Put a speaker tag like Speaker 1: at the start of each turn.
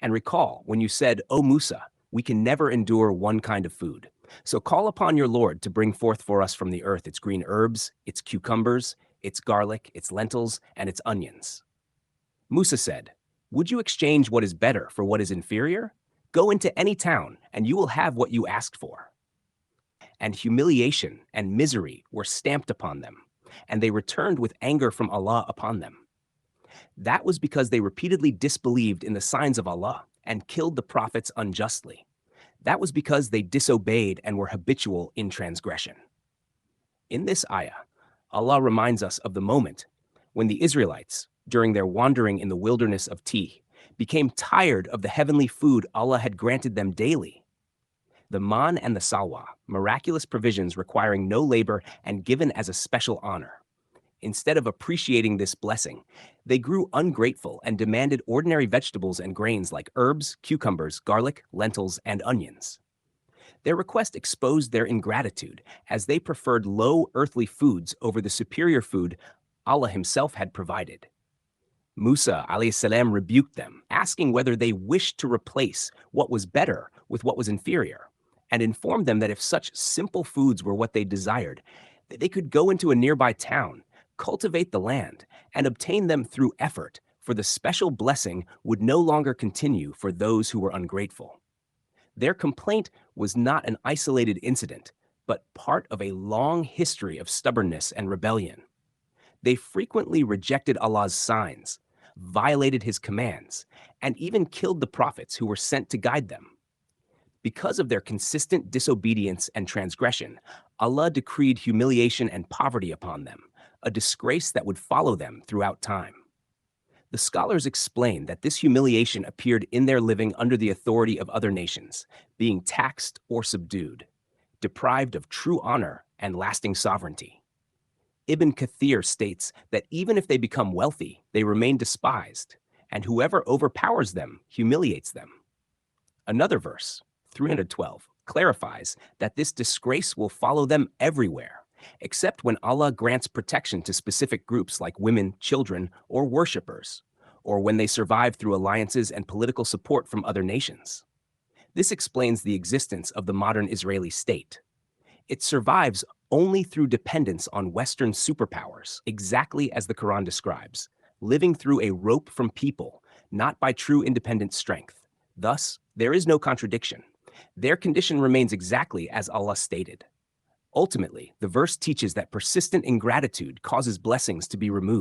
Speaker 1: And recall when you said, O Musa, we can never endure one kind of food. So call upon your Lord to bring forth for us from the earth its green herbs, its cucumbers, its garlic, its lentils, and its onions. Musa said, Would you exchange what is better for what is inferior? Go into any town, and you will have what you asked for. And humiliation and misery were stamped upon them, and they returned with anger from Allah upon them. That was because they repeatedly disbelieved in the signs of Allah and killed the prophets unjustly. That was because they disobeyed and were habitual in transgression. In this ayah, Allah reminds us of the moment when the Israelites, during their wandering in the wilderness of Tih, became tired of the heavenly food Allah had granted them daily. The man and the salwa, miraculous provisions requiring no labor and given as a special honor. Instead of appreciating this blessing, they grew ungrateful and demanded ordinary vegetables and grains like herbs, cucumbers, garlic, lentils, and onions. Their request exposed their ingratitude, as they preferred low earthly foods over the superior food Allah Himself had provided. Musa alayhi salam rebuked them, asking whether they wished to replace what was better with what was inferior, and informed them that if such simple foods were what they desired, they could go into a nearby town, cultivate the land, and obtain them through effort, for the special blessing would no longer continue for those who were ungrateful. Their complaint was not an isolated incident, but part of a long history of stubbornness and rebellion. They frequently rejected Allah's signs, violated His commands, and even killed the prophets who were sent to guide them. Because of their consistent disobedience and transgression, Allah decreed humiliation and poverty upon them, a disgrace that would follow them throughout time. The scholars explain that this humiliation appeared in their living under the authority of other nations, being taxed or subdued, deprived of true honor and lasting sovereignty. Ibn Kathir states that even if they become wealthy, they remain despised, and whoever overpowers them humiliates them. Another verse, 312, clarifies that this disgrace will follow them everywhere, except when Allah grants protection to specific groups like women, children, or worshippers, or when they survive through alliances and political support from other nations. This explains the existence of the modern Israeli state. It survives only through dependence on Western superpowers, exactly as the Quran describes, living through a rope from people, not by true independent strength. Thus, there is no contradiction. Their condition remains exactly as Allah stated. Ultimately, the verse teaches that persistent ingratitude causes blessings to be removed.